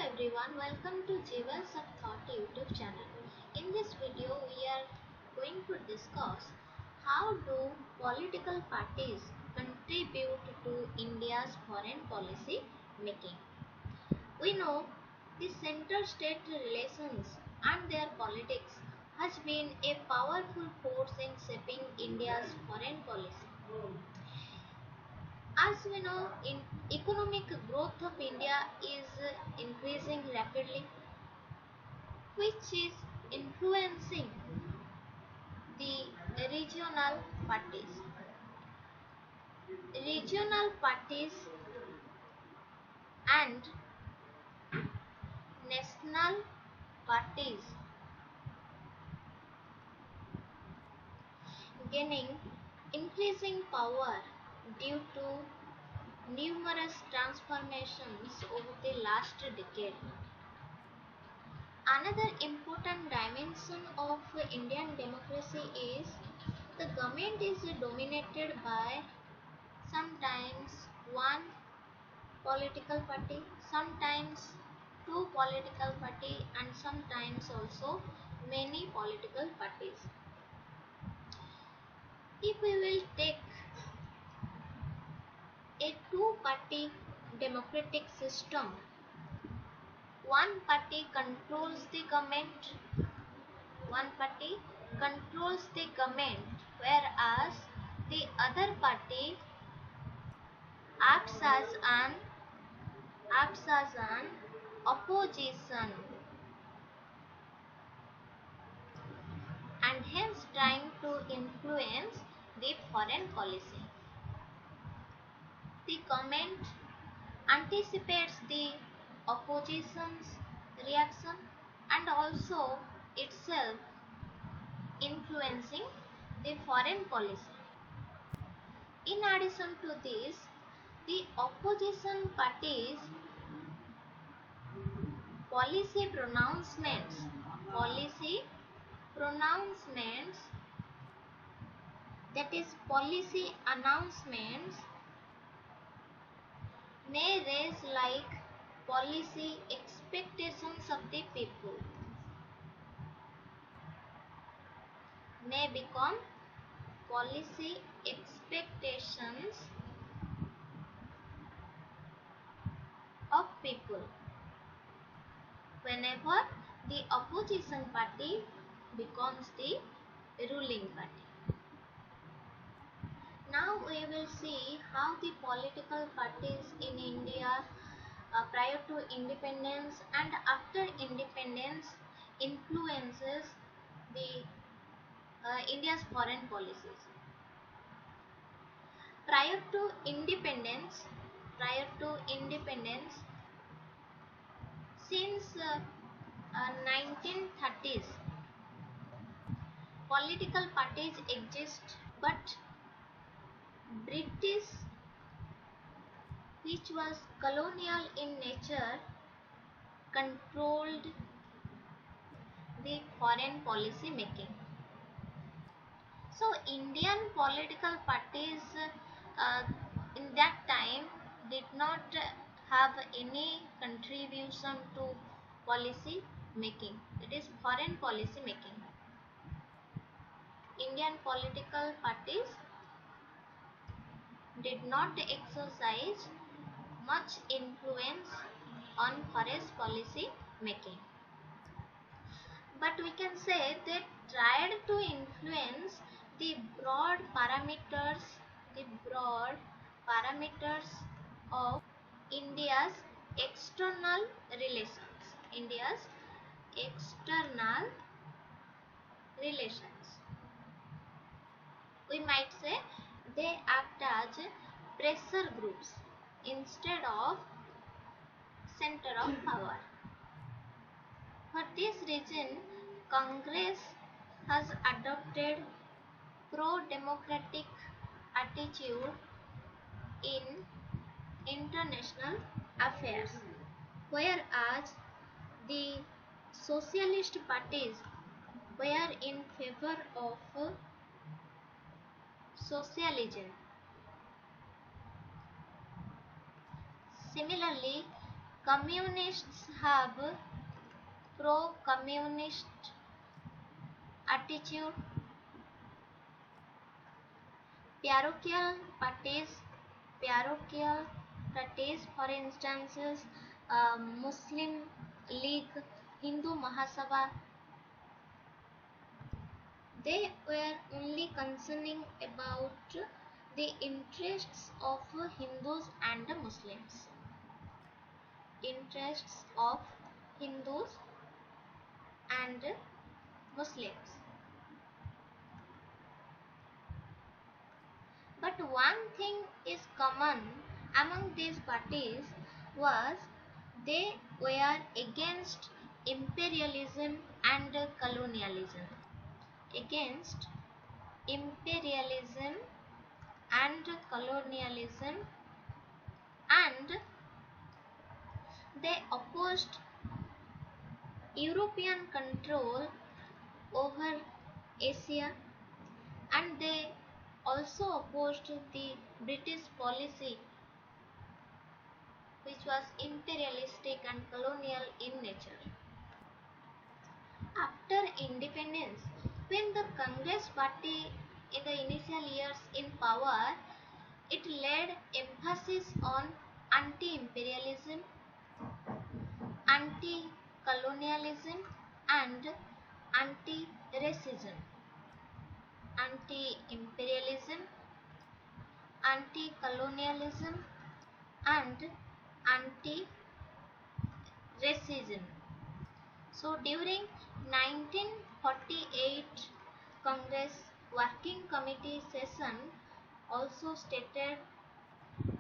everyone, welcome to Jeevans of Thought YouTube channel. In this video, we are going to discuss how do political parties contribute to India's foreign policy making. We know the center-state relations and their politics has been a powerful force in shaping India's foreign policy. As we know, in economic growth of India is increasing rapidly, which is influencing the regional parties. Regional parties and national parties gaining increasing power due to numerous transformations over the last decade. Another important dimension of Indian democracy is the government is dominated by sometimes one political party, sometimes two political party, and sometimes also many political parties. If we will take a two party democratic system, one party controls the government, one party controls the government, whereas the other party acts as an opposition and hence trying to influence the foreign policy. The government anticipates the opposition's reaction and also itself influencing the foreign policy. In addition to this, the opposition parties policy pronouncements policy pronouncements that is policy announcements may raise like policy expectations of the people, may become policy expectations of people whenever the opposition party becomes the ruling party. Now we will see how the political parties in India prior to independence and after independence influences the India's foreign policies. Prior to independence, prior to independence, since 1930s, political parties exist, but British, which was colonial in nature, controlled the foreign policy making. So Indian political parties uh, in that time did not have any contribution to policy making. It is foreign policy making. Indian political parties did not exercise much influence on foreign policy making. But we can say they tried to influence the the broad parameters of India's external relations. India's external relations. We might say they act as pressure groups instead of center of power. For this reason, Congress has adopted pro-democratic attitude in international affairs, whereas the socialist parties were in favor of socialism. Similarly, Communists have pro-communist attitude. Parochial parties, parochial parties, for instance, Muslim League, Hindu Mahasabha, they were only concerning about the interests of Hindus and Muslims. Interests of Hindus and Muslims. But one thing is common among these parties was they were against imperialism and colonialism. Against imperialism and colonialism, and they opposed European control over Asia, and they also opposed the British policy, which was imperialistic and colonial in nature. After independence, when the Congress party in the initial years in power, it laid emphasis on anti-imperialism, anti-colonialism and anti-racism. Anti-imperialism, anti-colonialism and anti-racism. So during 1948 Congress Working Committee session also stated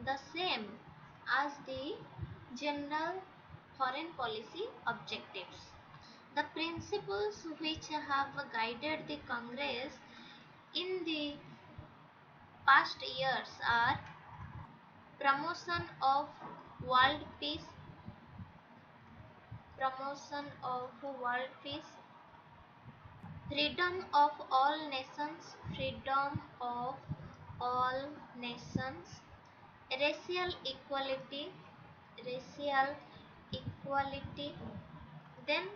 the same as the general foreign policy objectives. The principles which have guided the Congress in the past years are promotion of world peace, promotion of world peace, freedom of all nations, freedom of all nations, racial equality, racial equality, then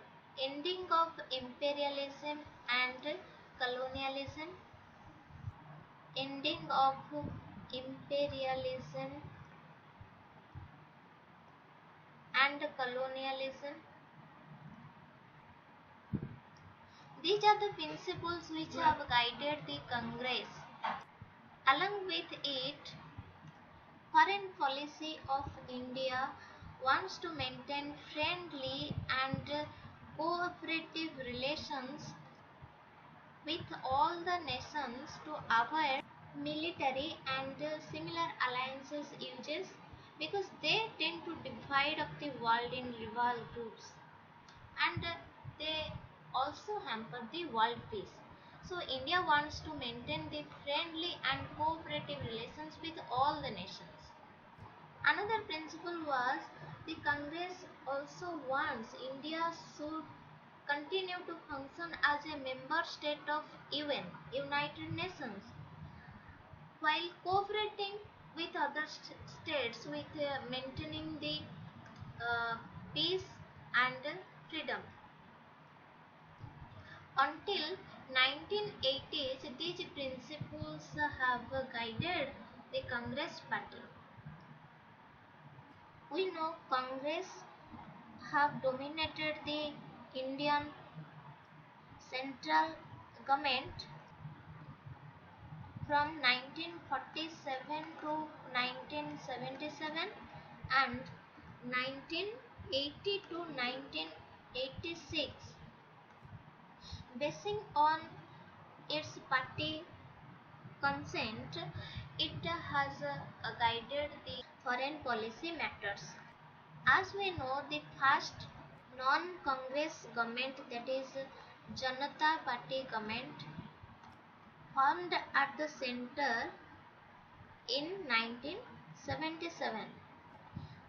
ending of imperialism and colonialism, ending of imperialism and colonialism. These are the principles which have guided the Congress. Along with it, foreign policy of India wants to maintain friendly and cooperative relations with all the nations to avoid military and similar alliances uses, because they tend to divide up the world in rival groups, and they also hamper the world peace. So India wants to maintain the friendly and cooperative relations with all the nations. Another principle was the Congress also wants India should continue to function as a member state of UN, United Nations, while cooperating with other states with maintaining the peace and freedom. Until 1980s, these principles have guided the Congress party. We know Congress have dominated the Indian central government from 1947 to 1977 and 1980 to 1986, basing on its party consent, it has guided the foreign policy matters. As we know, the first non-Congress government, that is Janata Party government, formed at the center in 1977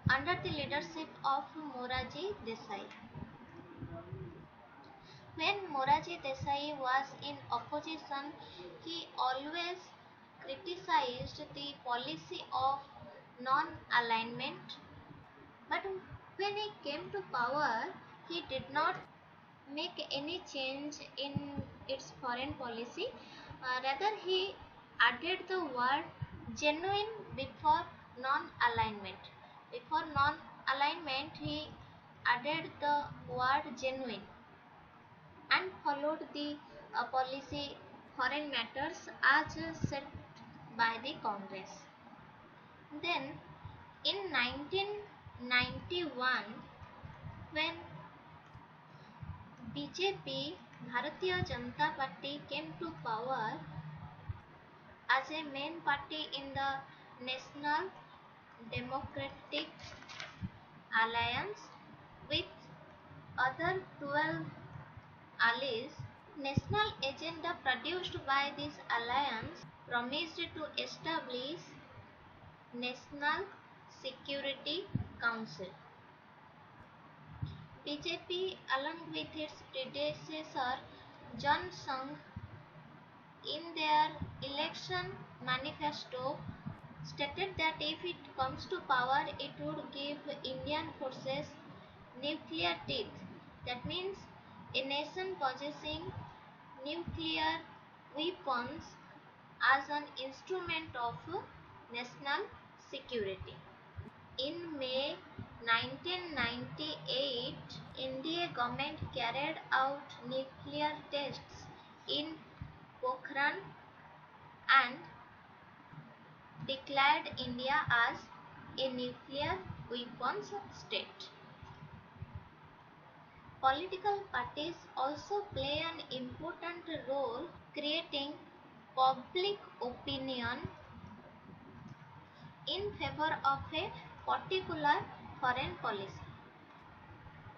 under the leadership of Moraji Desai. When Moraji Desai was in opposition, he always criticized the policy of non-alignment, but When he came to power, he did not make any change in its foreign policy. Rather, he added the word genuine before non alignment. Before non alignment, he added the word genuine and followed the policy foreign matters as set by the Congress. Then, in 1991, when BJP, Bharatiya Janata Party, came to power as a main party in the National Democratic Alliance with other 12 allies. National agenda produced by this alliance promised to establish National Security Council. BJP, along with its predecessor John Sung, in their election manifesto, stated that if it comes to power, it would give Indian forces nuclear teeth. That means a nation possessing nuclear weapons as an instrument of national security. In May 1998, India government carried out nuclear tests in Pokhran and declared India as a nuclear weapons state. Political parties also play an important role creating public opinion in favor of a particular foreign policy.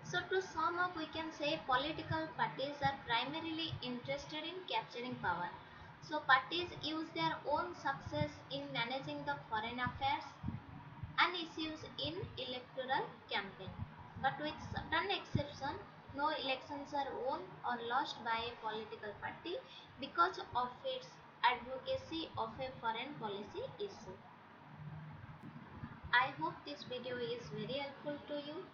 So, to sum up, we can say political parties are primarily interested in capturing power. So, parties use their own success in managing the foreign affairs and issues in electoral campaign. But with certain exception, no elections are won or lost by a political party because of its advocacy of a foreign policy issue. I hope this video is very helpful to you.